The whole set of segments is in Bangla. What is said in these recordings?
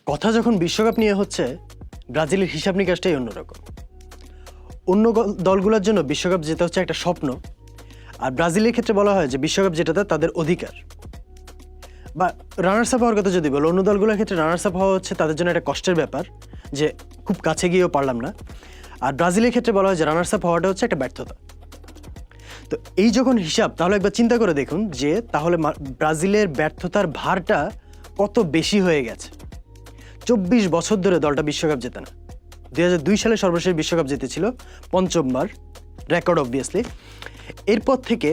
কথা যখন বিশ্বকাপ নিয়ে হচ্ছে, ব্রাজিলের হিসাব নিকাশটাই অন্যরকম। অন্য দলগুলোর জন্য বিশ্বকাপ জেতা হচ্ছে একটা স্বপ্ন, আর ব্রাজিলের ক্ষেত্রে বলা হয় যে বিশ্বকাপ জেতাটা তাদের অধিকার। বা রানার্স আপ হওয়ার কথা যদি বলো, অন্য দলগুলোর ক্ষেত্রে রানার্স আপ হওয়া হচ্ছে তাদের জন্য একটা কষ্টের ব্যাপার, যে খুব কাছে গিয়েও পারলাম না। আর ব্রাজিলের ক্ষেত্রে বলা হয় যে রানার্স আপ হওয়াটা হচ্ছে একটা ব্যর্থতা। তো এই যখন হিসাব, তাহলে একবার চিন্তা করে দেখুন যে তাহলে ব্রাজিলের ব্যর্থতার ভারটা কত বেশি হয়ে গেছে। 24 বছর ধরে দলটা বিশ্বকাপ জেতে না। 2002 সালে সর্বশেষ বিশ্বকাপ জিতেছিল, পঞ্চমবার রেকর্ড অবভিয়াসলি। এরপর থেকে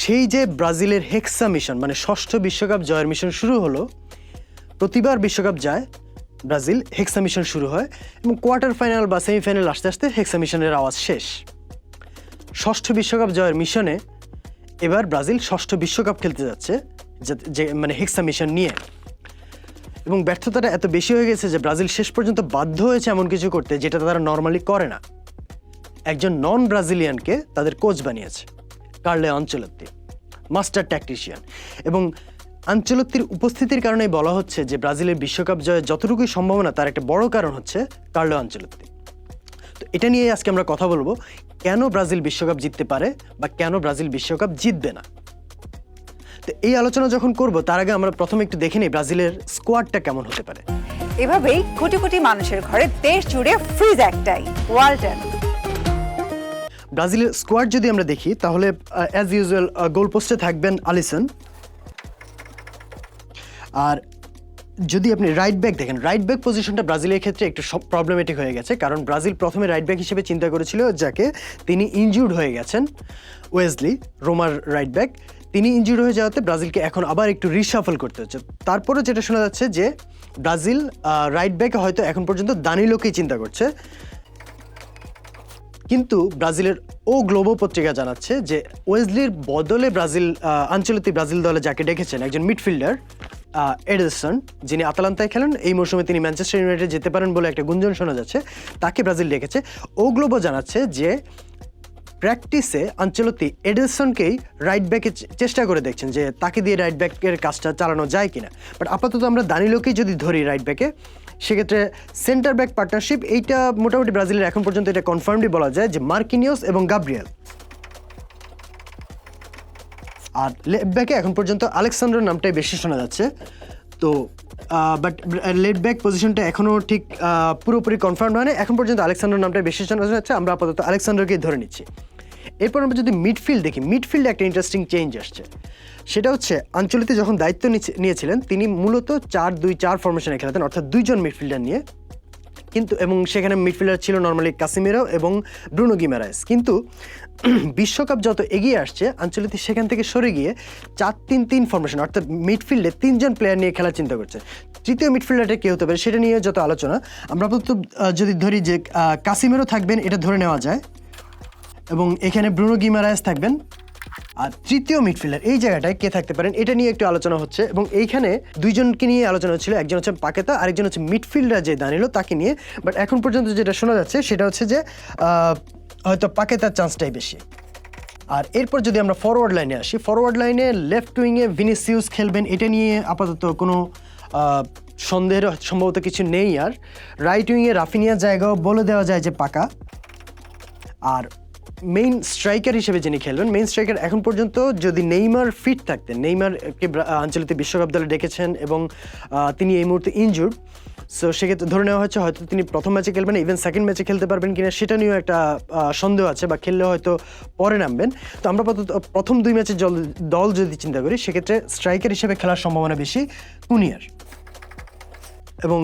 সেই যে ব্রাজিলের হেক্সা মিশন, মানে ষষ্ঠ বিশ্বকাপ জয়ের মিশন শুরু হলো, প্রতিবার বিশ্বকাপ যায় ব্রাজিল, হেক্সা মিশন শুরু হয় এবং কোয়ার্টার ফাইনাল বা সেমিফাইনাল আসতে আসতে হেক্সা মিশনের আওয়াজ শেষ। ষষ্ঠ বিশ্বকাপ জয়ের মিশনে এবার ব্রাজিল ষষ্ঠ বিশ্বকাপ খেলতে যাচ্ছে, যে মানে হেক্সা মিশন নিয়ে। এবং ব্যর্থতাটা এত বেশি হয়ে গেছে যে ব্রাজিল শেষ পর্যন্ত বাধ্য হয়েছে এমন কিছু করতে যেটা তারা নর্মালি করে না। একজন নন ব্রাজিলিয়ানকে তাদের কোচ বানিয়েছে, কার্লো আনচেলত্তি, মাস্টার ট্যাকটিশিয়ান। এবং আনচেলত্তির উপস্থিতির কারণেই বলা হচ্ছে যে ব্রাজিলের বিশ্বকাপ জয়ের যতটুকুই সম্ভাবনা তার একটা বড় কারণ হচ্ছে কার্লো আনচেলত্তি। তো এটা নিয়ে আজকে আমরা কথা বলবো, কেন ব্রাজিল বিশ্বকাপ জিততে পারে বা কেন ব্রাজিল বিশ্বকাপ জিতবে না। তো এই আলোচনা যখন করব, তার আগে আমরা প্রথমে একটু দেখে নিই ব্রাজিলের স্কোয়াডটা কেমন হতে পারে। এভাবেই কোটি কোটি মানুষের ঘরে দেশ জুড়ে ফ্রিজ একটাই, ওয়ালটন। ব্রাজিলের স্কোয়াড যদি আমরা দেখি, তাহলে অ্যাজ ইউজুয়াল গোল পোস্টে থাকবেন আলিসন। আর যদি আপনি রাইট ব্যাক দেখেন, রাইট ব্যাক পজিশনটা ব্রাজিলের ক্ষেত্রে একটু প্রবলেমেটিক হয়ে গেছে, কারণ ব্রাজিল প্রথমে রাইট ব্যাক হিসেবে চিন্তা করেছিল যাকে, তিনি ইনজুর্ড হয়ে গেছেন, ওয়েসলি, রোমার রাইট ব্যাক। তিনি ইনজুর্ড হয়ে যাওয়াতে ব্রাজিলকে এখন আবার একটু রিশাফল করতে হচ্ছে। তারপরে যেটা শোনা যাচ্ছে যে ব্রাজিল রাইট ব্যাকে হয়তো এখন পর্যন্ত দানিলোকেই চিন্তা করছে, কিন্তু ব্রাজিলের ও গ্লোবো পত্রিকা জানাচ্ছে যে ওয়েসলির বদলে আনচেলত্তি ব্রাজিল দলে যাকে ডেকেছেন, একজন মিডফিল্ডার এডেরসন, যিনি আতালান্তায় খেলেন, এই মৌসুমে তিনি ম্যানচেস্টার ইউনাইটেড যেতে পারেন বলে একটা গুঞ্জন শোনা যাচ্ছে, তাকে ব্রাজিল ডেকেছে। ও গ্লোবো জানাচ্ছে যে প্র্যাকটিসে আনচেলত্তি এডেরসনকেই রাইট ব্যাকে চেষ্টা করে দেখছেন যে তাকে দিয়ে রাইট ব্যাকের কাজটা চালানো যায় কিনা। বাট আপাতত আমরা দানিলোকেই যদি ধরি রাইট ব্যাকে, সেক্ষেত্রে সেন্টার ব্যাক পার্টনারশিপ, এইটা মোটামুটি ব্রাজিলের এখন পর্যন্ত এটা কনফার্মলি বলা যায় যে মার্কিনিওস এবং গাব্রিয়েল। আর লেফট ব্যাকে এখন পর্যন্ত আলেক্সান্ডার নামটাই বেশি শোনা যাচ্ছে। তো বাট লেফট ব্যাক পজিশনটা এখনও ঠিক পুরোপুরি কনফার্ম হয় না, এখন পর্যন্ত আলেক্সান্ডার নামটাই বেশি শোনা যাচ্ছে। আমরা আপাতত আলেক্সান্ডারকেই ধরে নিচ্ছি। এরপর আমরা যদি মিডফিল্ড দেখি, মিডফিল্ডে একটা ইন্টারেস্টিং চেঞ্জ আসছে। সেটা হচ্ছে আনচেলত্তি যখন দায়িত্ব নিয়েছিলেন, তিনি মূলত 4-2-4 ফরমেশনে খেলাতেন, অর্থাৎ দুইজন মিডফিল্ডার নিয়ে। কিন্তু এবং সেখানে মিডফিল্ডার ছিল নর্মালি কাসিমেরো এবং ব্রুনো গিমারায়েস। কিন্তু বিশ্বকাপ যত এগিয়ে আসছে, আনচেলত্তি সেখান থেকে সরে গিয়ে 4-3-3 ফরমেশন, অর্থাৎ মিডফিল্ডে 3জন প্লেয়ার নিয়ে খেলার চিন্তা করছে। তৃতীয় মিডফিল্ডারটা কে হতে পারে সেটা নিয়ে যত আলোচনা, আমরা আপাতত যদি ধরি যে কাসিমেরো থাকবেন, এটা ধরে নেওয়া যায়, এবং এখানে ব্রুনো গিমারায়েস থাকবেন। আর তৃতীয় মিডফিল্ডার এই জায়গাটায় কে থাকতে পারেন এটা নিয়ে একটু আলোচনা হচ্ছে, এবং এইখানে দুইজনকে নিয়ে আলোচনা হচ্ছিল, একজন হচ্ছে পাকেতা, আরেকজন হচ্ছে মিডফিল্ডার যে দানিলো, তাকে নিয়ে। বাট এখন পর্যন্ত যেটা শোনা যাচ্ছে সেটা হচ্ছে যে হয়তো পাকেতার চান্সটাই বেশি। আর এরপর যদি আমরা ফরওয়ার্ড লাইনে আসি, ফরওয়ার্ড লাইনে লেফট উইংয়ে ভিনিসিয়াস খেলবেন, এটা নিয়ে আপাতত কোনো সন্দেহের সম্ভবত কিছু নেই। আর রাইট উইংয়ে রাফিনিয়ার জায়গাও বলে দেওয়া যায় যে পাকা। আর মেইন স্ট্রাইকার হিসেবে যিনি খেলবেন, মেইন স্ট্রাইকার এখন পর্যন্ত যদি নেইমার ফিট থাকতেন, নেইমারকে আনচেলত্তি বিশ্বকাপ দলে ডেকেছেন এবং তিনি এই মুহূর্তে ইনজুর্ড, সো সেক্ষেত্রে ধরে নেওয়া হচ্ছে হয়তো তিনি প্রথম ম্যাচে খেলবেন, ইভেন সেকেন্ড ম্যাচে খেলতে পারবেন কিনা সেটা নিয়েও একটা সন্দেহ আছে, বা খেললে হয়তো পরে নামবেন। তো আমরা প্রথম 2 ম্যাচের দল যদি চিন্তা করি, সেক্ষেত্রে স্ট্রাইকার হিসেবে খেলার সম্ভাবনা বেশি কুনিয়ার। এবং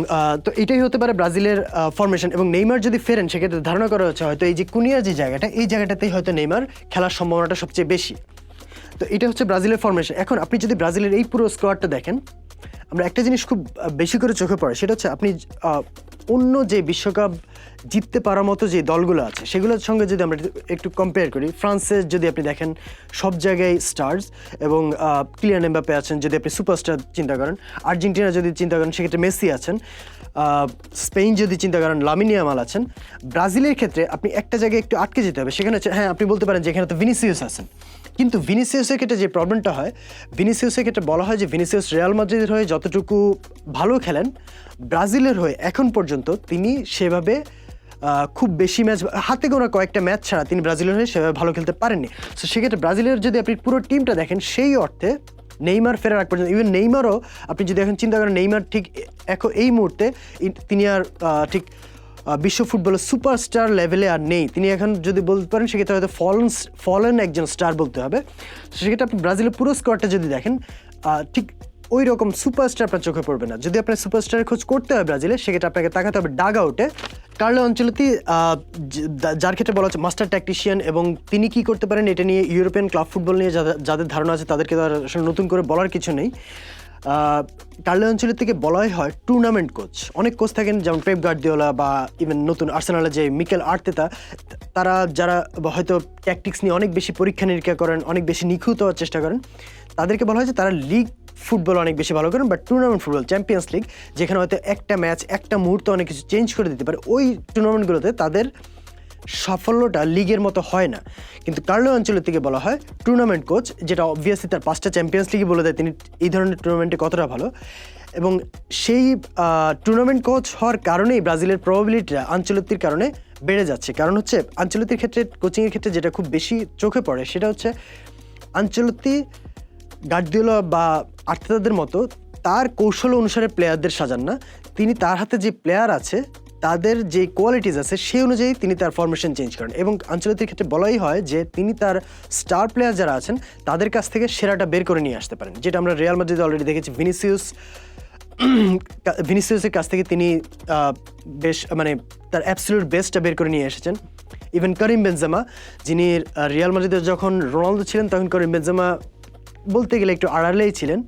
তো এটাই হতে পারে ব্রাজিলের ফরমেশন। এবং নেইমার যদি ফেরেন, সেক্ষেত্রে ধারণা করা হচ্ছে হয়তো এই যে কুনিয়ার যে জায়গাটা, এই জায়গাটাতেই হয়তো নেইমার খেলার সম্ভাবনাটা সবচেয়ে বেশি। তো এটা হচ্ছে ব্রাজিলের ফরমেশন। এখন আপনি যদি ব্রাজিলের এই পুরো স্কোয়াডটা দেখেন, আমরা একটা জিনিস খুব বেশি করে চোখে পড়ে, সেটা হচ্ছে আপনি অন্য যে বিশ্বকাপ জিততে পারার মতো যে দলগুলো আছে সেগুলোর সঙ্গে যদি আমরা একটু কম্পেয়ার করি, ফ্রান্সের যদি আপনি দেখেন সব জায়গায় স্টার্স, এবং কিলিয়ান এমবাপ্পে আছেন যদি আপনি সুপারস্টার চিন্তা করেন। আর্জেন্টিনা যদি চিন্তা করেন, সেক্ষেত্রে মেসি আছেন। স্পেন যদি চিন্তা করেন, লামিন ইয়ামাল আছেন। ব্রাজিলের ক্ষেত্রে আপনি একটা জায়গায় একটু আটকে যেতে হবে, সেখানে হচ্ছে, হ্যাঁ আপনি বলতে পারেন যে এখানে তো ভিনিসিয়াস আছেন, কিন্তু ভিনিসিয়াসের ক্ষেত্রে যে প্রবলেমটা হয়, ভিনিসিয়াসের ক্ষেত্রে বলা হয় যে ভিনিসিয়াস রিয়াল মাদ্রিদের হয়ে যতটুকু ভালো খেলেন, ব্রাজিলের হয়ে এখন পর্যন্ত তিনি সেভাবে খুব বেশি ম্যাচ, হাতে গোনা কয়েকটা ম্যাচ ছাড়া তিনি ব্রাজিলের হয়ে সেভাবে ভালো খেলতে পারেননি। সো সেক্ষেত্রে ব্রাজিলের যদি আপনি পুরো টিমটা দেখেন, সেই অর্থে নেইমার ফেরার আগ পর্যন্ত, ইভেন নেইমারও আপনি যদি এখন চিন্তা করেন, নেইমার ঠিক এখন এই মুহূর্তে তিনি আর ঠিক বিশ্ব ফুটবলের সুপারস্টার লেভেলে আর নেই। তিনি এখন যদি বলতে পারেন সেক্ষেত্রে হয়তো ফলেন একজন স্টার বলতে হবে। সেক্ষেত্রে আপনি ব্রাজিলের পুরো স্কোয়াডটা যদি দেখেন, ঠিক ওই রকম সুপারস্টার আপনার চোখে পড়বে না। যদি আপনার সুপারস্টারের খোঁজ করতে হয় ব্রাজিলে, সেক্ষেত্রে আপনাকে তাকাতে হবে ডাগ আউটে। কার্লো আনচেলত্তি, যার ক্ষেত্রে বলা হচ্ছে মাস্টার ট্যাকটিশিয়ান, এবং তিনি কি করতে পারেন এটা নিয়ে ইউরোপিয়ান ক্লাব ফুটবল নিয়ে যাদের ধারণা আছে তাদেরকে তো আর আসলে নতুন করে বলার কিছু নেই। কার্লো আনচেলত্তিকে বলাই হয় টুর্নামেন্ট কোচ। অনেক কোচ থাকেন যেমন পেপ গার্দিওলা বা ইভেন নতুন আর্সেনালের যে মিকেল আর্তেতা, তারা যারা হয়তো ট্যাকটিক্স নিয়ে অনেক বেশি পরীক্ষা নিরীক্ষা করেন, অনেক বেশি নিখুঁত হওয়ার চেষ্টা করেন, তাদেরকে বলা হয় যে তারা লিগ ফুটবল অনেক বেশি ভালো করেন। But tournament football, champions league, যেখানে হয়তো একটা ম্যাচ, একটা মুহূর্তে অনেক কিছু চেঞ্জ করে দিতে পারে, ওই টুর্নামেন্টগুলোতে তাদের সাফল্যটা লিগের মতো হয় না। কিন্তু কার্লো আনচেলত্তিকে বলা হয় টুর্নামেন্ট কোচ, যেটা অবভিয়াসলি তার 5টা চ্যাম্পিয়ন্স লিগই বলে দেয় তিনি এই ধরনের টুর্নামেন্টে কতটা ভালো। এবং সেই টুর্নামেন্ট কোচ হওয়ার কারণেই ব্রাজিলের প্রবাবিলিটিটা আনচেলত্তির কারণে বেড়ে যাচ্ছে। কারণ হচ্ছে আনচেলত্তির ক্ষেত্রে, কোচিংয়ের ক্ষেত্রে যেটা খুব বেশি চোখে পড়ে সেটা হচ্ছে আনচেলত্তি গার্দিওলা বা আর্তেতাদের মতো তার কৌশল অনুসারে প্লেয়ারদের সাজান না। তিনি তার হাতে যে প্লেয়ার আছে, তাদের যে কোয়ালিটিস আছে, সেই অনুযায়ী তিনি তার ফরমেশন চেঞ্জ করেন। এবং আনচেলত্তির ক্ষেত্রে বলাই হয় যে তিনি তার স্টার প্লেয়ার যারা আছেন তাদের কাছ থেকে সেরাটা বের করে নিয়ে আসতে পারেন, যেটা আমরা রিয়াল মাদ্রিদে অলরেডি দেখেছি। ভিনিসিয়াসের কাছ থেকে তিনি বেশ তার অ্যাবসলিউট বেস্টটা বের করে নিয়ে এসেছেন। ইভেন করিম বেনজেমা, যিনি রিয়াল মাদ্রিদে যখন রোনালদো ছিলেন তখন করিম বেনজেমা বলতে গেলে একটু আড়ালেই ছিলেন।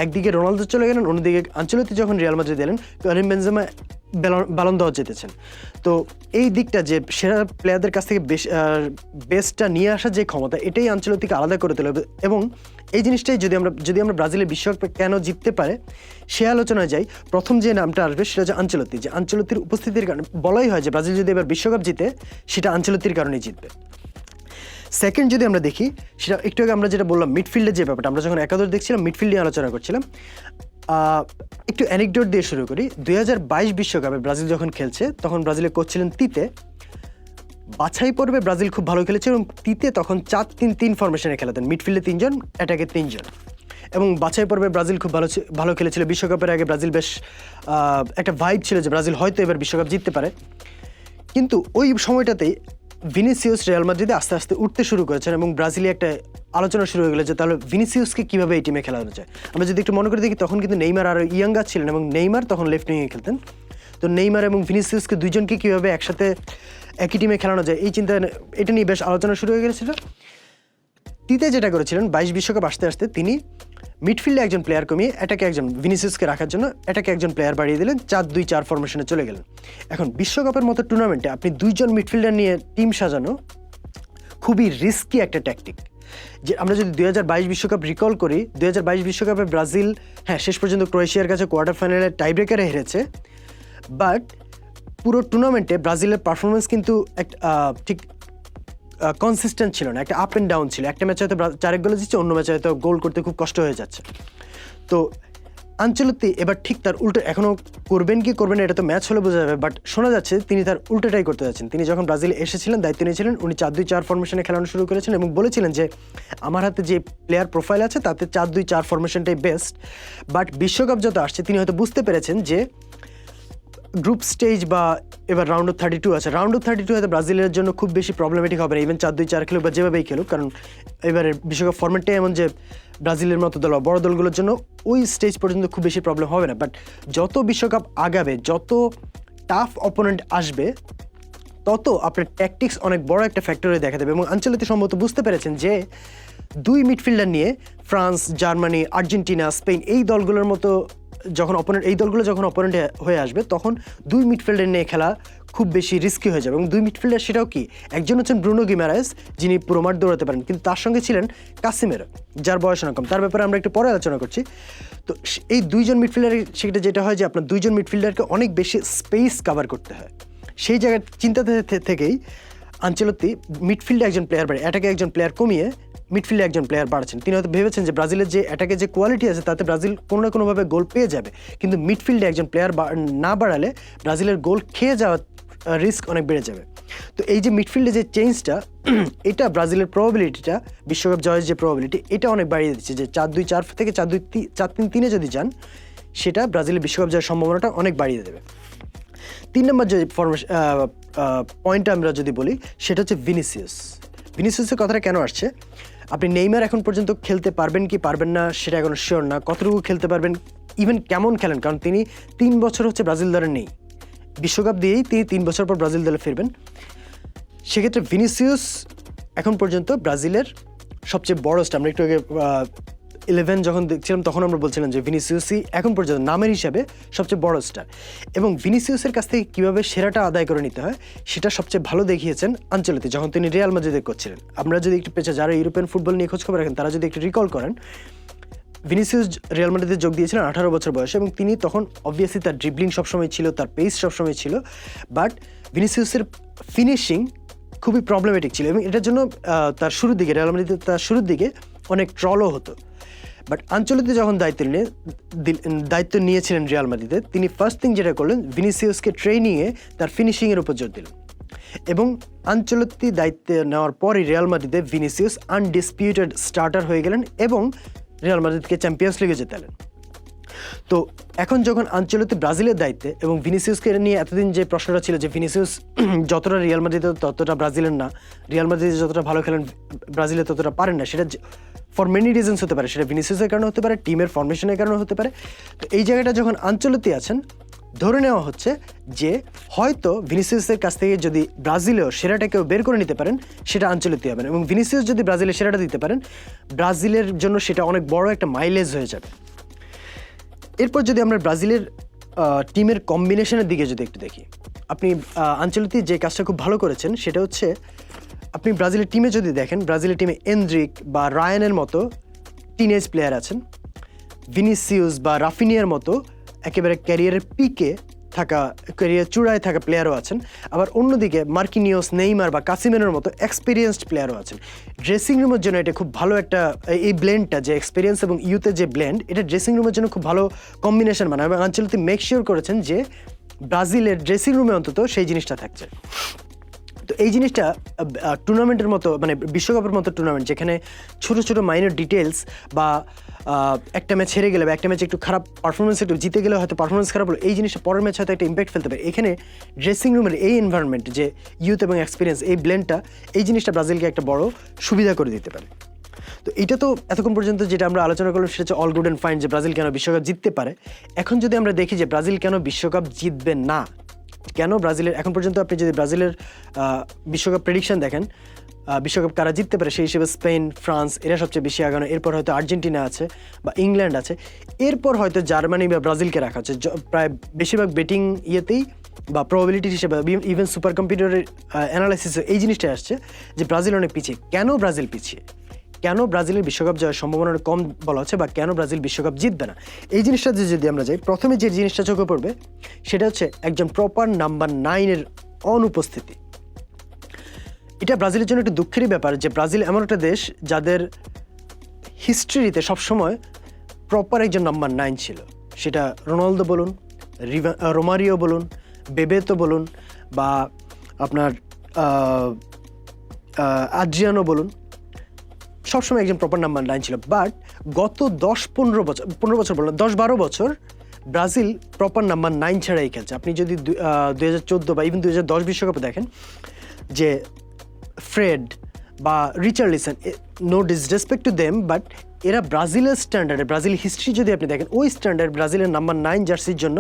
একদিকে রোনালদো চলে গেলেন, অন্যদিকে আনচেলত্তি যখন রিয়াল মাদ্রিদ এলেন, করিম বেনজেমা ব্যালন দ'র জিতেছেন। তো এই দিকটা যে সেরা প্লেয়ারদের কাছ থেকে বেস্টটা নিয়ে আসার যে ক্ষমতা, এটাই আনচেলত্তিকে আলাদা করে তোলে। এবং এই জিনিসটাই যদি আমরা ব্রাজিলের বিশ্বকাপ কেন জিততে পারে সে আলোচনায় যাই, প্রথম যে নামটা আসবে সেটা হচ্ছে আনচেলত্তি। যে আনচেলত্তির উপস্থিতির কারণে বলাই হয় যে ব্রাজিল যদি এবার বিশ্বকাপ জিতে, সেটা আনচেলত্তির কারণেই জিতবে। সেকেন্ড যদি আমরা দেখি, সেটা একটু আগে আমরা যেটা বললাম মিডফিল্ডের যে ব্যাপারটা, আমরা যখন একাদশ দেখছিলাম মিডফিল্ড নিয়ে আলোচনা করছিলাম, একটু অ্যানেকডোট দিয়ে শুরু করি। 2022 বিশ্বকাপে ব্রাজিল যখন খেলছে তখন ব্রাজিলের কোচ ছিলেন তিতে। বাছাই পর্বে ব্রাজিল খুব ভালো খেলেছে এবং তিতে তখন 4-3-3 ফরমেশনে খেলাতেন, মিডফিল্ডে 3 জন, অ্যাটাকে 3 জন। এবং বাছাই পর্বে ব্রাজিল খুব ভালো খেলেছিল। বিশ্বকাপের আগে ব্রাজিল বেশ একটা ভাইব ছিল যে ব্রাজিল হয়তো এবার বিশ্বকাপ জিততে পারে। কিন্তু ওই সময়টাতেই ভিনিসিয়াস রিয়াল মাদ্রিদে আস্তে আস্তে উঠতে শুরু করেছেন এবং ব্রাজিলে একটা আলোচনা শুরু হয়ে গেল যে তাহলে ভিনিসিয়াসকে কীভাবে এই টিমে খেলানো যায়। আমরা যদি একটু মনে করে দেখি, তখন কিন্তু নেইমার আরও ইয়াঙ্গার ছিলেন এবং নেইমার তখন লেফট উইংয়ে খেলতেন। তো নেইমার এবং ভিনিসিয়াসকে দুইজনকে কীভাবে একসাথে একই টিমে খেলানো যায়, এই চিন্তা, এটা নিয়ে বেশ আলোচনা শুরু হয়ে গেছিল। তিতে যেটা করেছিলেন 22 বিশ্বকাপ আসতে আসতে তিনি মিডফিল্ডে একজন প্লেয়ার কমিয়ে এটাকে একজন ভিনিসিয়াসকে রাখার জন্য এটাকে একজন প্লেয়ার বাড়িয়ে দিলেন, 4-2-4 ফরমেশনে চলে গেলেন। এখন বিশ্বকাপের মতো টুর্নামেন্টে আপনি 2 জন মিডফিল্ডার নিয়ে টিম সাজানো খুবই রিস্কি একটা ট্যাকটিক। যে আমরা যদি 2022 বিশ্বকাপ রিকল করি, 2022 বিশ্বকাপে ব্রাজিল শেষ পর্যন্ত ক্রোয়েশিয়ার কাছে কোয়ার্টার ফাইনালে টাইব্রেকারে হেরেছে, বাট পুরো টুর্নামেন্টে ব্রাজিলের পারফরমেন্স কিন্তু ঠিক কনসিস্টেন্ট ছিল না, একটা আপ অ্যান্ড ডাউন ছিল। একটা ম্যাচে হয়তো 4 গোল দিচ্ছে, অন্য ম্যাচে হয়তো গোল করতে খুব কষ্ট হয়ে যাচ্ছে। তো আনচেলত্তি এবার ঠিক তার উল্টো, এখনও করবেন কি করবেন এটা তো ম্যাচ হলে বোঝা যাবে, বাট শোনা যাচ্ছে তিনি তার উল্টোটাই করতে যাচ্ছেন। তিনি যখন ব্রাজিলে এসেছিলেন, দায়িত্ব নিয়েছিলেন, উনি 4-2-4 ফরমেশনে খেলানো শুরু করেছেন এবং বলেছিলেন যে আমার হাতে যে প্লেয়ার প্রোফাইল আছে তাতে 4-2-4 ফরমেশনটাই বেস্ট। বাট বিশ্বকাপ যত আসছে তিনি হয়তো বুঝতে পেরেছেন যে গ্রুপ স্টেজ বা এবার রাউন্ড অফ 32 আছে, রাউন্ড অফ 32 হয়তো ব্রাজিলের জন্য খুব বেশি প্রবলেমেটিক হবে না, ইভেন 4-2-4 খেলুক বা যেভাবেই খেলুক, কারণ এবারের বিশ্বকাপ ফরম্যাটটাই এমন যে ব্রাজিলের মতো দল, বড় দলগুলোর জন্য ওই স্টেজ পর্যন্ত খুব বেশি প্রবলেম হবে না। বাট যত বিশ্বকাপ আগাবে, যত টাফ অপোনেন্ট আসবে, তত আপনার ট্যাকটিক্স অনেক বড় একটা ফ্যাক্টরে দেখা দেবে। এবং আনচেলত্তি সম্ভবত বুঝতে পেরেছেন যে 2 মিডফিল্ডার নিয়ে ফ্রান্স, জার্মানি, আর্জেন্টিনা, স্পেন এই দলগুলোর মতো এই দলগুলো যখন অপোনেন্ট হয়ে আসবে, তখন 2 মিডফিল্ডার নিয়ে খেলা খুব বেশি রিস্কি হয়ে যাবে। এবং 2 মিডফিল্ডার সেটাও কি, একজন হচ্ছেন ব্রুনো গিমারেস, যিনি পুরো মাঠ দৌড়াতে পারেন, কিন্তু তার সঙ্গে ছিলেন কাসিমেরো, যার বয়স অনেক কম। তার ব্যাপারে আমরা একটু পরে আলোচনা করছি। তো এই 2 জন মিডফিল্ডারের সেটা যেটা হয় যে আপনার 2 জন মিডফিল্ডারকে অনেক বেশি স্পেস কভার করতে হয়। সেই জায়গার চিন্তা থেকেই আনচেলত্তি মিডফিল্ডে একজন প্লেয়ার বাড়ি, এটাকে একজন প্লেয়ার কমিয়ে মিডফিল্ডে একজন প্লেয়ার বাড়াচ্ছেন। তিনি হয়তো ভেবেছেন যে ব্রাজিলের যে অ্যাটাকে যে কোয়ালিটি আছে তাতে ব্রাজিল কোনো না কোনোভাবে গোল পেয়ে যাবে, কিন্তু মিডফিল্ডে একজন প্লেয়ার না বাড়ালে ব্রাজিলের গোল খেয়ে যাওয়ার রিস্ক অনেক বেড়ে যাবে। তো এই যে মিডফিল্ডে যে চেঞ্জটা, এটা ব্রাজিলের প্রবাবিলিটিটা, বিশ্বকাপ জয়ের যে প্রবাবিলিটি, এটা অনেক বাড়িয়ে দিচ্ছে। যে 4-2-4 থেকে 4-2-4-3-3 যদি যান, সেটা ব্রাজিলের বিশ্বকাপ জয়ের সম্ভাবনাটা অনেক বাড়িয়ে দেবে। 3 নম্বর যে পয়েন্টটা আমরা যদি বলি, সেটা হচ্ছে ভিনিসিয়াসের কথাটা কেন আসছে। আপনি নেইমার এখন পর্যন্ত খেলতে পারবেন কি পারবেন না সেটা এখন শিওর না, কতটুকু খেলতে পারবেন, ইভেন কেমন খেলেন, কারণ তিনি 3 বছর হচ্ছে ব্রাজিল দলে নেই, বিশ্বকাপ দিয়েই তিনি 3 বছর পর ব্রাজিল দলে ফিরবেন। সেক্ষেত্রে ভিনিসিয়াস এখন পর্যন্ত ব্রাজিলের সবচেয়ে বড় স্টার। আমরা একটু আগে 11 যখন দেখছিলাম তখন আমরা বলছিলাম যে ভিনিসিয়াসই এখন পর্যন্ত নামের হিসাবে সবচেয়ে বড় স্টার, এবং ভিনিসিয়াসের কাছ থেকে কীভাবে সেরাটা আদায় করে নিতে হয় সেটা সবচেয়ে ভালো দেখিয়েছেন আনচেলত্তি যখন তিনি রিয়াল মাদ্রিদে করছিলেন। আমরা যদি একটু পেছনে যারা ইউরোপিয়ান ফুটবল নিয়ে খোঁজখবর রাখেন তারা যদি একটু রিকল করেন, ভিনিসিয়াস রিয়াল মাদ্রিদে যোগ দিয়েছিলেন 18 বছর বয়সে, এবং তিনি তখন অবভিয়াসলি তার ড্রিবলিং সবসময় ছিল, তার পেস সবসময় ছিল, বাট ভিনিসিয়াসের ফিনিশিং খুবই প্রবলেমেটিক ছিল, এবং এটার জন্য তার শুরুর দিকে রিয়াল মাদ্রিদের তার শুরুর দিকে অনেক ট্রলও হতো। বাট আনচেলত্তি যখন দায়িত্ব নিয়েছিলেন রিয়াল মাদ্রিদে, তিনি ফার্স্ট থিং যেটা করলেন, ভিনিসিয়াসকে ট্রেনিংয়ে তার ফিনিশিংয়ের উপর জোর দিলেন, এবং আনচেলত্তি দায়িত্ব নেওয়ার পরই রিয়াল মাদ্রিদে ভিনিসিয়াস আনডিসপিউটেড স্টার্টার হয়ে গেলেন এবং রিয়াল মাদ্রিদকে চ্যাম্পিয়ন্স লিগে জেতালেন। তো এখন যখন আনচেলত্তি ব্রাজিলের দায়িত্বে, এবং ভিনিসিয়াসকে নিয়ে এতদিন যে প্রশ্নটা ছিল যে ভিনিসিয়াস যতটা রিয়াল মাদ্রিদে ততটা ব্রাজিলের না, রিয়াল মাদ্রিদে যতটা ভালো খেলেন ব্রাজিলে ততটা পারেন না, সেটা ফর মেনি রিজনস হতে পারে, সেটা ভিনিসিয়াসের কারণে হতে পারে, টিমের ফরমেশনের কারণে হতে পারে। তো এই জায়গাটা যখন আনচেলত্তি আছেন, ধরে নেওয়া হচ্ছে যে হয়তো ভিনিসিয়াসের কাছ থেকে যদি ব্রাজিলেও সেরাটাকেও বের করে নিতে পারেন সেটা আনচেলত্তি হবেন, এবং ভিনিসিয়াস যদি ব্রাজিলের সেরাটা দিতে পারেন ব্রাজিলের জন্য সেটা অনেক বড় একটা মাইলেজ হয়ে যাবে। এরপর যদি আমরা ব্রাজিলের টিমের কম্বিনেশনের দিকে যদি একটু দেখি, আপনি আনচেলত্তি যে কাজটা খুব ভালো করেছেন সেটা হচ্ছে, আপনি ব্রাজিলের টিমে যদি দেখেন, ব্রাজিলের টিমে এন্দ্রিক বা রায়ানের মতো টিনেজ প্লেয়ার আছেন, ভিনিসিয়াস বা রাফিনিয়ার মতো একেবারে ক্যারিয়ারের পিকে থাকা, ক্যারিয়ার চূড়ায় থাকা প্লেয়ারও আছেন, আবার অন্যদিকে মার্কিনিওস, নেইমার বা কাসিমেরোর মতো এক্সপিরিয়েন্সড প্লেয়ারও আছেন। ড্রেসিং রুমের জন্য এটা খুব ভালো একটা, এই ব্লেন্ডটা যে এক্সপিরিয়েন্স এবং ইউথের যে ব্লেন্ড, এটা ড্রেসিং রুমের জন্য খুব ভালো কম্বিনেশন বানায়, এবং আনচেলত্তি মেক শিওর করেছেন যে ব্রাজিলের ড্রেসিং রুমে অন্তত সেই জিনিসটা থাকছে। তো এই জিনিসটা টুর্নামেন্টের মতো, মানে বিশ্বকাপের মতো টুর্নামেন্ট, যেখানে ছোটো ছোটো মাইনর ডিটেলস বা একটা ম্যাচ হেরে গেলে বা একটা ম্যাচ একটু খারাপ পারফরমেন্স, একটু জিতে গেলে হয়তো পারফরমেন্স খারাপ হলো, এই জিনিসটা পরের ম্যাচ হয়তো একটা ইম্প্যাক্ট ফেলতে পারে। এখানে ড্রেসিং রুমের এই এনভায়রনমেন্ট, যে ইউথ এবং এক্সপিরিয়েন্স, এই ব্লেন্ডটা, এই জিনিসটা ব্রাজিলকে একটা বড় সুবিধা করে দিতে পারে। তো এটা তো এতক্ষণ পর্যন্ত যেটা আমরা আলোচনা করলাম সেটা হচ্ছে অল গুড অ্যান্ড ফাইন, যে ব্রাজিল কেন বিশ্বকাপ জিততে পারে। এখন যদি আমরা দেখি যে ব্রাজিল কেন বিশ্বকাপ জিতবে না, কেন ব্রাজিলের এখন পর্যন্ত, আপনি যদি ব্রাজিলের বিশ্বকাপ প্রেডিকশন দেখেন, বিশ্বকাপ কারা জিততে পারে সেই হিসেবে স্পেন, ফ্রান্স এরা সবচেয়ে বেশি আগানো, এরপর হয়তো আর্জেন্টিনা আছে বা ইংল্যান্ড আছে, এরপর হয়তো জার্মানি বা ব্রাজিলকে রাখা হচ্ছে প্রায় বেশিরভাগ বেটিং ইয়েতেই বা প্রবাবিলিটি হিসেবে, ইভেন সুপার কম্পিউটারের অ্যানালাইসিসে এই জিনিসটাই আসছে যে ব্রাজিল অনেক পিছিয়ে। কেন ব্রাজিল পিছিয়ে, কেন ব্রাজিলের বিশ্বকাপ জয়ের সম্ভাবনা কম বলা হচ্ছে, বা কেন ব্রাজিল বিশ্বকাপ জিতবে না, এই জিনিসটা যদি আমরা যাই, প্রথমে যে জিনিসটা চোখে পড়বে সেটা হচ্ছে একজন প্রপার নাম্বার 9-এর অনুপস্থিতি। এটা ব্রাজিলের জন্য একটু দুঃখেরই ব্যাপার যে ব্রাজিল এমন একটা দেশ যাদের হিস্ট্রিতে সবসময় প্রপার একজন নাম্বার 9 ছিল, সেটা রোনালদো বলুন, রোমারিও বলুন, বেবেতো বলুন, বা আপনার আদ্রিয়ানো বলুন, সবসময় একজন প্রপার নাম্বার 9 ছিল। বাট গত 15 বছর বললাম, 10-12 বছর ব্রাজিল প্রপার নাম্বার 9 ছাড়াই খেলছে। আপনি যদি 2014 বা ইভেন 2010 বিশ্বকাপে দেখেন যে ফ্রেড বা Richarlison, no disrespect to them, but এরা ব্রাজিলের স্ট্যান্ডার্ডে, ব্রাজিল হিস্ট্রি যদি আপনি দেখেন, ওই স্ট্যান্ডার্ড ব্রাজিলের নাম্বার 9 জার্সির জন্য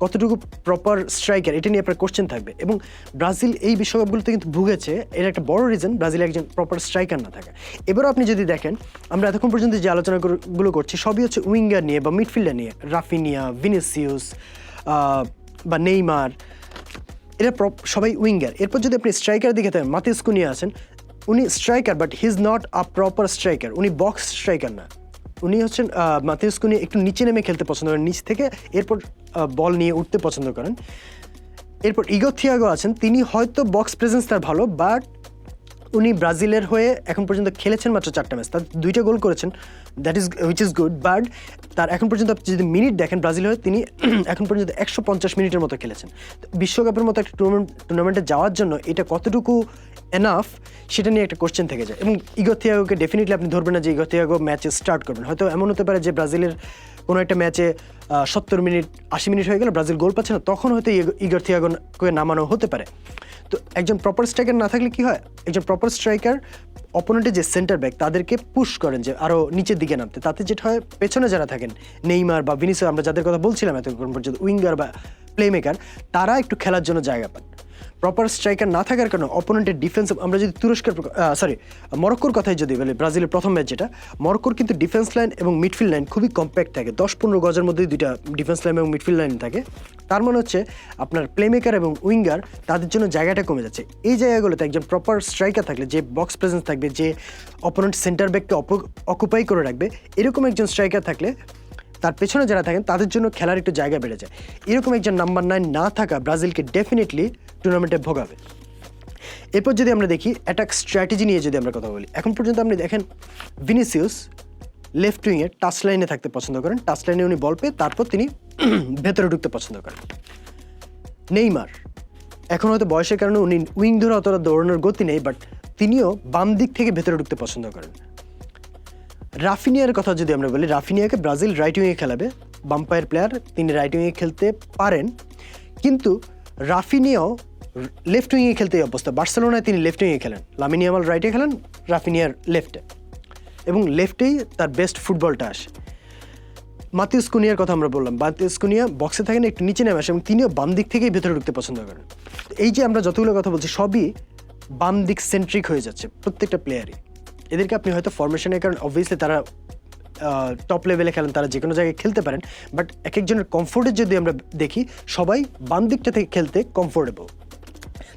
কতটুকু প্রপার স্ট্রাইকার, এটা নিয়ে আপনার কোশ্চেন থাকবে। এবং ব্রাজিল এই বিশ্বকাপগুলোতে কিন্তু ভুগেছে, এর একটা বড় রিজন ব্রাজিলে একজন প্রপার স্ট্রাইকার না থাকে। এবারও আপনি যদি দেখেন, আমরা এতক্ষণ পর্যন্ত যে আলোচনাগুলো করছি সবই হচ্ছে উইঙ্গার নিয়ে বা মিডফিল্ডার নিয়ে, রাফিনিয়া, ভিনিসিয়াস বা নেইমার, এরা সবাই উইঙ্গার। এরপর যদি আপনি স্ট্রাইকার দিকে থাকেন, মাতিস কুনিয়া আছেন, উনি striker but he is not a proper striker, উনি বক্স স্ট্রাইকার না, উনি হচ্ছেন মাতিস কুনিয়া একটু নিচে নেমে খেলতে পছন্দ করেন, নিচ থেকে এরপর বল নিয়ে উঠতে পছন্দ করেন। এরপর ইগো থিয়াগো আছেন, তিনি হয়তো বক্স প্রেজেন্স তার ভালো, বাট উনি ব্রাজিলের হয়ে এখন পর্যন্ত খেলেছেন মাত্র 4টা ম্যাচ, তার 2টা গোল করেছেন, that is which is good, but তার এখন পর্যন্ত আপনি যদি মিনিট দেখেন ব্রাজিল হয়ে তিনি এখন পর্যন্ত 150 মিনিটের মতো খেলেছেন। বিশ্বকাপের মতো একটা টুর্নামেন্টে যাওয়ার জন্য এটা কতটুকু এনাফ সেটা নিয়ে একটা কোশ্চেন থেকে যায়। এবং ইগর থিয়াগোকে ডেফিনেটলি আপনি ধরবেন না যে ইগর থিয়াগো ম্যাচে স্টার্ট করবেন। হয়তো এমন হতে পারে যে ব্রাজিলের কোনো একটা ম্যাচে 70 মিনিট 80 মিনিট হয়ে গেল, ব্রাজিল গোল পাচ্ছে না, তখন হয়তো ইগর থিয়াগোকে নামানো হতে পারে। তো একজন প্রপার স্ট্রাইকার না থাকলে কি হয়, একজন প্রপার স্ট্রাইকার অপোনেন্টের যে সেন্টার ব্যাক তাদেরকে পুশ করেন যে আরও নিচের দিকে নামতে, তাতে যেটা হয় পেছনে যারা থাকেন নেইমার বা ভিনিসিয়াস, আমরা যাদের কথা বলছিলাম এতক্ষণ পর্যন্ত, উইঙ্গার বা প্লেমেকার, তারা একটু খেলার জন্য জায়গা পান। প্রপার স্ট্রাইকার না থাকার কারণে অপোনেন্টের ডিফেন্স, আমরা যদি মরক্কোর কথাই যদি বলি, ব্রাজিলের প্রথম ম্যাচ যেটা, মরক্কোর কিন্তু ডিফেন্স লাইন এবং মিডফিল্ড লাইন খুবই কম্প্যাক্ট থাকে, 10-15 গজের মধ্যেই দুইটা ডিফেন্স লাইন এবং মিডফিল্ড লাইন থাকে। তার মানে হচ্ছে আপনার প্লেমেকার এবং উইঙ্গার তাদের জন্য জায়গাটা কমে যাচ্ছে। এই জায়গাগুলোতে একজন প্রপার স্ট্রাইকার থাকলে, যে বক্স প্রেজেন্স থাকবে, যে অপোনেন্ট সেন্টার ব্যাককে অকুপাই করে রাখবে, এরকম একজন স্ট্রাইকার থাকলে তার পেছনে যারা থাকেন তাদের জন্য খেলার একটু জায়গা বেড়ে যায়। এরকম একজন নাম্বার 9 না থাকা ব্রাজিলকে ডেফিনেটলি টুর্নামেন্টে ভোগাবে। এরপর যদি আমরা দেখি অ্যাটাক স্ট্র্যাটেজি নিয়ে যদি আমরা কথা বলি, এখন পর্যন্ত আপনি দেখেন ভিনিসিয়াস লেফট উইংয়ে টাচ লাইনে থাকতে পছন্দ করেন, টাচ লাইনে উনি বল পেয়ে তারপর তিনি ভেতরে ঢুকতে পছন্দ করেন। নেইমার এখন হয়তো বয়সের কারণে উনি উইং ধরে অতটা দৌড়ানোর গতি নেই, বাট তিনিও বাম দিক থেকে ভেতরে ঢুকতে পছন্দ করেন। রাফিনিয়ার কথা যদি আমরা বলি, রাফিনিয়াকে ব্রাজিল রাইট উইংয়ে খেলাবে, বাম্পায়ার প্লেয়ার, তিনি রাইট উইংয়ে খেলতে পারেন, কিন্তু রাফিনিয়াও লেফট উইংয়ে খেলতে অবস্থা। বার্সেলোনায় তিনি লেফট উইংয়ে খেলেন, লামিন ইয়ামাল রাইটে খেলেন, রাফিনিয়ার লেফটে, এবং লেফটেই তার বেস্ট ফুটবলটা আসে। মাতিউস কুনিয়ার কথা আমরা বললাম, মাতিউস কুনিয়া বক্সে থাকেন, একটু নিচে নেমে আসে এবং তিনিও বাম দিক থেকেই ভেতরে ঢুকতে পছন্দ করেন। এই যে আমরা যতগুলো কথা বলছি সবই বাম দিক সেন্ট্রিক হয়ে যাচ্ছে প্রত্যেকটা প্লেয়ারই। এদেরকে আপনি হয়তো ফরমেশনের কারণে অবভিয়াসলি তারা টপ লেভেলে খেলেন, তারা যে কোনো জায়গায় খেলতে পারেন, বাট এক একজনের কমফোর্টের যদি আমরা দেখি সবাই বাম দিকটা থেকে খেলতে কমফোর্টেবল,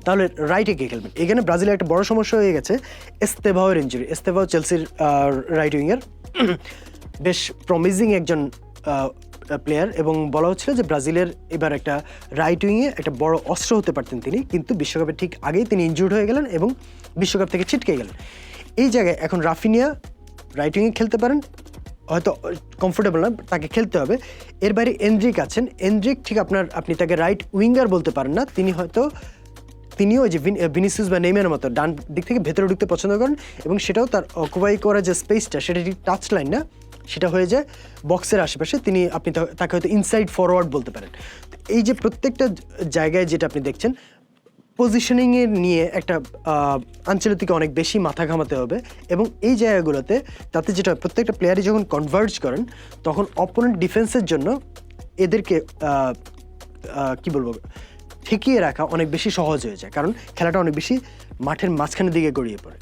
তাহলে রাইটে কে খেলবেন? এখানে ব্রাজিলের একটা বড় সমস্যা হয়ে গেছে এস্তেভাওয়ের ইনজুরি। এস্তেভাও চেলসির রাইট উইংয়ের বেশ প্রমিজিং একজন প্লেয়ার, এবং বলা হচ্ছিল যে ব্রাজিলের এবার একটা রাইট উইংয়ে একটা বড় অস্ত্র হতে পারতেন তিনি, কিন্তু বিশ্বকাপের ঠিক আগেই তিনি ইনজুর্ড হয়ে গেলেন এবং বিশ্বকাপ থেকে ছিটকে গেলেন। এই জায়গায় এখন রাফিনিয়া রাইট উইংয়ে খেলতে পারেন, হয়তো কমফোর্টেবল না, তাকে খেলতে হবে। এর বাইরে এন্ড্রিক আছেন, এন্ড্রিক ঠিক আপনি তাকে রাইট উইঙ্গার বলতে পারেন না, তিনিও ওই যে ভিনিসিয়াস বা নেইমারের মতো ডান দিক থেকে ভেতরে ঢুকতে পছন্দ করেন, এবং সেটাও তার অকুপাই করা যে স্পেসটা সেটা ঠিক টাচ লাইন না, সেটা হয়ে যায় বক্সের আশেপাশে। আপনি তাকে হয়তো ইনসাইড ফরওয়ার্ড বলতে পারেন। এই যে প্রত্যেকটা জায়গায় যেটা আপনি দেখছেন পজিশনিংয়ের নিয়ে একটা আঞ্চলিককে অনেক বেশি মাথা ঘামাতে হবে, এবং এই জায়গাগুলোতে তাতে যেটা প্রত্যেকটা প্লেয়ারই যখন কনভার্জ করেন তখন অপোনেন্ট ডিফেন্সের জন্য এদেরকে কি বলবো ঠেকিয়ে রাখা অনেক বেশি সহজ হয়ে যায়, কারণ খেলাটা অনেক বেশি মাঠের মাঝখানের দিকে গড়িয়ে পড়ে।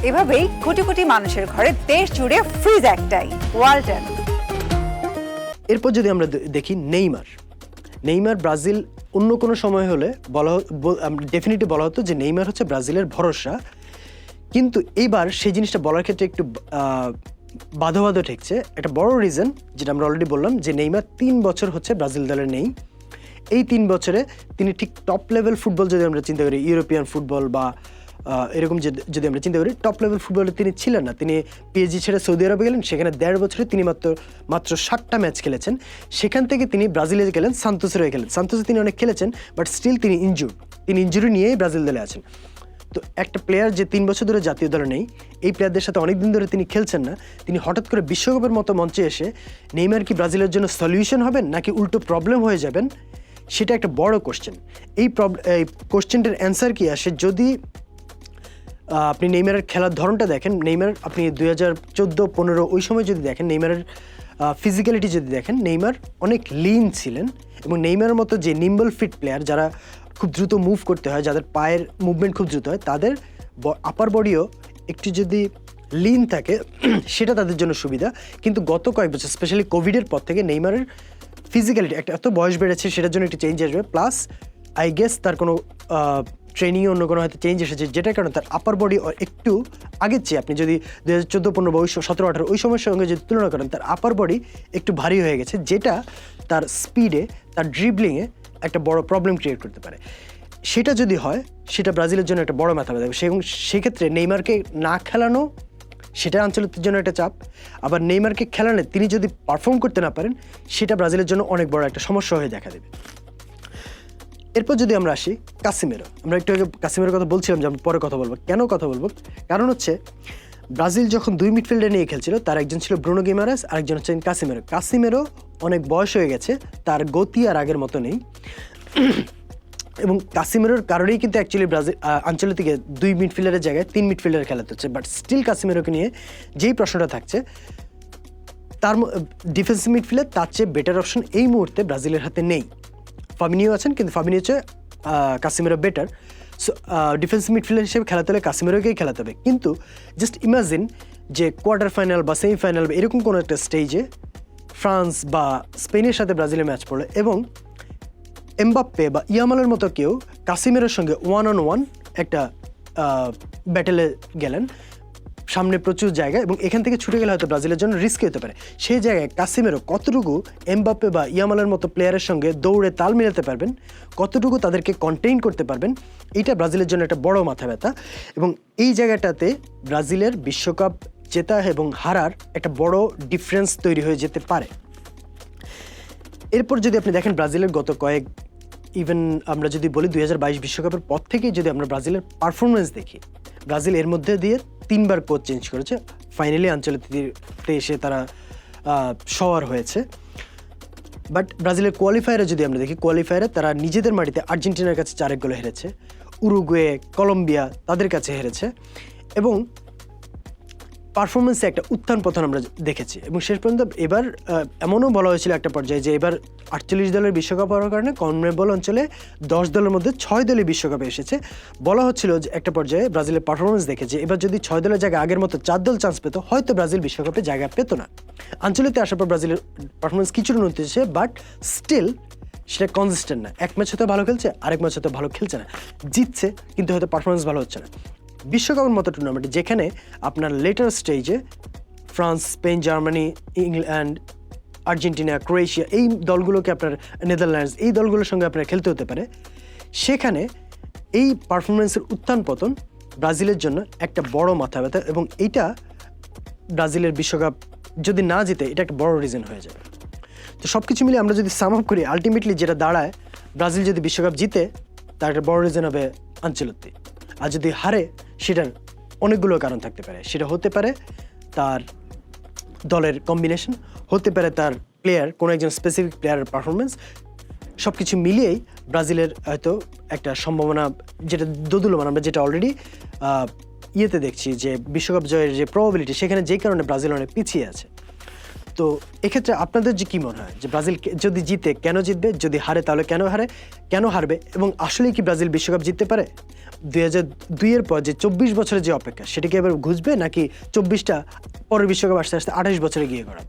এভাবেই কোটি কোটি মানুষের ঘরে দেশ জুড়ে ফ্রিজ একটাই, ওয়ালটন। এরপর যদি আমরা দেখি নেইমার ব্রাজিল অন্য কোনো সময় হলে ডেফিনেটলি বলা হতো যে নেইমার হচ্ছে ব্রাজিলের ভরসা, কিন্তু এইবার সেই জিনিসটা বলার ক্ষেত্রে একটু বাধা ঠেকছে। একটা বড় রিজন যেটা আমরা অলরেডি বললাম, যে নেইমার 3 বছর হচ্ছে ব্রাজিল দলে নেই। এই 3 বছরে তিনি ঠিক টপ লেভেল ফুটবল যদি আমরা চিন্তা করি, ইউরোপিয়ান ফুটবল বা এরকম যদি আমরা চিন্তা করি, টপ লেভেল ফুটবলে তিনি ছিলেন না। তিনি পিএসজি ছেড়ে সৌদি আরবে গেলেন, সেখানে 1.5 বছরে তিনি মাত্র 7টা ম্যাচ খেলেছেন। সেখান থেকে তিনি ব্রাজিলে গেলেন, সান্তোসের হয়ে খেলেন। সান্তোসে তিনি অনেক খেলেছেন, বাট স্টিল তিনি ইনজুরি নিয়েই ব্রাজিল দলে আছেন। তো একটা প্লেয়ার যে 3 বছর ধরে জাতীয় দলে নেই, এই প্লেয়ারদের সাথে অনেক দিন ধরে তিনি খেলছেন না, তিনি হঠাৎ করে বিশ্বকাপের মতো মঞ্চে এসে নেইমার কি ব্রাজিলের জন্য সলিউশন হবেন নাকি উল্টো প্রবলেম হয়ে যাবেন, সেটা একটা বড় কোশ্চেন। এই কোশ্চেনটার অ্যান্সার কি আসে যদি আপনি নেইমারের খেলার ধরনটা দেখেন। নেইমার আপনি 2014-15 ওই সময় যদি দেখেন, নেইমারের ফিজিক্যালিটি যদি দেখেন, নেইমার অনেক লিন ছিলেন, এবং নেইমারের মতো যে নিম্বল ফিট প্লেয়ার যারা খুব দ্রুত মুভ করতে হয়, যাদের পায়ের মুভমেন্ট খুব দ্রুত হয়, তাদের আপার বডিও একটু যদি লিন থাকে সেটা তাদের জন্য সুবিধা। কিন্তু গত কয়েক বছর স্পেশালি কোভিডের পর থেকে নেইমারের ফিজিক্যালিটি একটা এত বয়স বেড়েছে, সেটার জন্য একটু চেঞ্জ আসবে। প্লাস আই গেস তার কোনো ট্রেনিংয়ে অন্য কোনো হয়তো চেঞ্জ এসেছে, যেটার কারণে তার আপার বডি একটু আগের চেয়ে আপনি যদি 2014-15 বা 17-18 ওই সময়ের সঙ্গে যদি তুলনা করেন, তার আপার বডি একটু ভারী হয়ে গেছে, যেটা তার স্পিডে, তার ড্রিবলিংয়ে একটা বড় প্রবলেম ক্রিয়েট করতে পারে। সেটা যদি হয় সেটা ব্রাজিলের জন্য একটা বড় মাথা ব্যথা এবং সেক্ষেত্রে নেইমারকে না খেলানো সেটা আঞ্চলিকদের জন্য একটা চাপ, আবার নেইমারকে খেলানো তিনি যদি পারফর্ম করতে না পারেন সেটা ব্রাজিলের জন্য অনেক বড় একটা সমস্যা হয়ে দেখা দেবে। এরপর যদি আমরা আসি কাসিমেরো, আমরা একটু আগে কাসিমেরোর কথা বলছিলাম যে আমরা পরে কথা বলবো। কেন কথা বলবো? কারণ হচ্ছে ব্রাজিল যখন দুই মিডফিল্ডার নিয়ে খেলছিল তার একজন ছিল ব্রুনো গিমারেস, আরেকজন হচ্ছেন কাসিমেরো। কাসিমেরো অনেক বয়স হয়ে গেছে, তার গতি আর আগের মতো নেই এবং কাসিমেরোর কারণেই কিন্তু অ্যাকচুয়ালি ব্রাজিল আঞ্চলিকে দুই মিডফিল্ডারের জায়গায় তিন মিডফিল্ডার খেলাতে হচ্ছে। বাট স্টিল কাসিমেরোকে নিয়ে যেই প্রশ্নটা থাকছে, তার ডিফেন্সিভ মিডফিল্ডে তার চেয়ে বেটার অপশন এই মুহূর্তে ব্রাজিলের হাতে নেই। ফাবিনিও আছেন, কিন্তু ফাবিনিও চেয়ে কাসিমেরো বেটার। সো ডিফেন্সিভ মিডফিল্ডার হিসেবে খেলাতে হলে কাসিমেরোকেই খেলাতে হবে। কিন্তু জাস্ট ইমাজিন যে কোয়ার্টার ফাইনাল বা সেমিফাইনাল বা এরকম কোনো একটা স্টেজে ফ্রান্স বা স্পেনের সাথে ব্রাজিলের ম্যাচ পড়লো এবং এমবাপ্পে বা ইয়ামালের মতো কেউ কাসিমেরোর সঙ্গে 1-on-1 একটা ব্যাটেলে গেলেন, সামনে প্রচুর জায়গা এবং এখান থেকে ছুটে গেলে হয়তো ব্রাজিলের জন্য রিস্কি হতে পারে। সেই জায়গায় কাসিমেরো কতটুকু এমবাপ্পে বা ইয়ামালের মতো প্লেয়ারের সঙ্গে দৌড়ে তাল মিলাতে পারবেন, কতটুকু তাদেরকে কন্টেইন করতে পারবেন, এইটা ব্রাজিলের জন্য একটা বড় মাথা ব্যথা। এবং এই জায়গাটাতে ব্রাজিলের বিশ্বকাপ জেতা এবং হারার একটা বড় ডিফারেন্স তৈরি হয়ে যেতে পারে। এরপর যদি আপনি দেখেন ব্রাজিলের গত কয়েক ইভেন আমরা যদি বলি 2022 বিশ্বকাপের পর থেকেই যদি আমরা ব্রাজিলের পারফরমেন্স দেখি, ব্রাজিল এর মধ্যে দিয়ে 3 বার কোচ চেঞ্জ করেছে, ফাইনালি আঞ্চলিকতে এসে তারা সওয়ার হয়েছে। বাট ব্রাজিলের কোয়ালিফায়ারে যদি আমরা দেখি, কোয়ালিফায়ারে তারা নিজেদের মাটিতে আর্জেন্টিনার কাছে 4 গোলে হেরেছে, উরুগুয়ে, কলম্বিয়া তাদের কাছে হেরেছে এবং পারফরমেন্সে একটা উত্থান পতন আমরা দেখেছি। এবং শেষ পর্যন্ত এবার এমনও বলা হয়েছিল একটা পর্যায়ে যে এবার 48 দলের বিশ্বকাপ হওয়ার কারণে কনমেবল অঞ্চলে 10 দলের মধ্যে 6 দলই বিশ্বকাপে এসেছে। বলা হচ্ছিল যে একটা পর্যায়ে ব্রাজিলের পারফরমেন্স দেখে যে এবার যদি 6 দলের জায়গায় আগের মতো 4 দল চান্স পেত, হয়তো ব্রাজিল বিশ্বকাপে জায়গা পেত না। আঞ্চলিকতে আসার পর ব্রাজিলের পারফরমেন্স কিছুটা উন্নতি হয়েছে, বাট স্টিল সেটা কনসিস্টেন্ট না। এক ম্যাচ হয়তো ভালো খেলছে, আরেক ম্যাচ হয়তো ভালো খেলছে না, জিতছে কিন্তু হয়তো পারফরমেন্স ভালো হচ্ছে না। বিশ্বকাপের মতো টুর্নামেন্টে যেখানে আপনার লেটার স্টেজে France, Spain, Germany, England, Argentina, Croatia এই দলগুলোকে আপনার, নেদারল্যান্ডস এই দলগুলোর সঙ্গে আপনার খেলতে হতে পারে, সেখানে এই পারফরমেন্সের উত্থান পতন ব্রাজিলের জন্য একটা বড় মাথা ব্যথা এবং এইটা ব্রাজিলের বিশ্বকাপ যদি না জিতে এটা একটা বড় রিজন হয়ে যাবে। তো সব কিছু মিলে আমরা যদি সাম আপ করি, আলটিমেটলি যেটা দাঁড়ায়, ব্রাজিল যদি বিশ্বকাপ জিতে তার একটা বড় রিজন হবে আঞ্চলিক, আর যদি হারে সেটার অনেকগুলো কারণ থাকতে পারে। সেটা হতে পারে তার দলের কম্বিনেশন, হতে পারে তার প্লেয়ার, কোনো একজন স্পেসিফিক প্লেয়ারের পারফরমেন্স। সব কিছু মিলিয়েই ব্রাজিলের হয়তো একটা সম্ভাবনা যেটা দোদুল্যমান, আমরা যেটা অলরেডি ইয়েতে দেখছি যে বিশ্বকাপ জয়ের যে প্রবাবিলিটি, সেখানে যেই কারণে ব্রাজিল অনেক পিছিয়ে আছে। তো এক্ষেত্রে আপনাদের যে কী মনে হয় যে ব্রাজিল যদি জিতে কেন জিতবে, যদি হারে তাহলে কেন হারবে এবং আসলেই কি ব্রাজিল বিশ্বকাপ জিততে পারে? 2002 পর যে 24 বছরের যে অপেক্ষা, সেটা কি এবার ঘুচবে নাকি 24টা পরের বিশ্বকাপ আসতে আসতে 28 বছরে গিয়ে গড়াবে?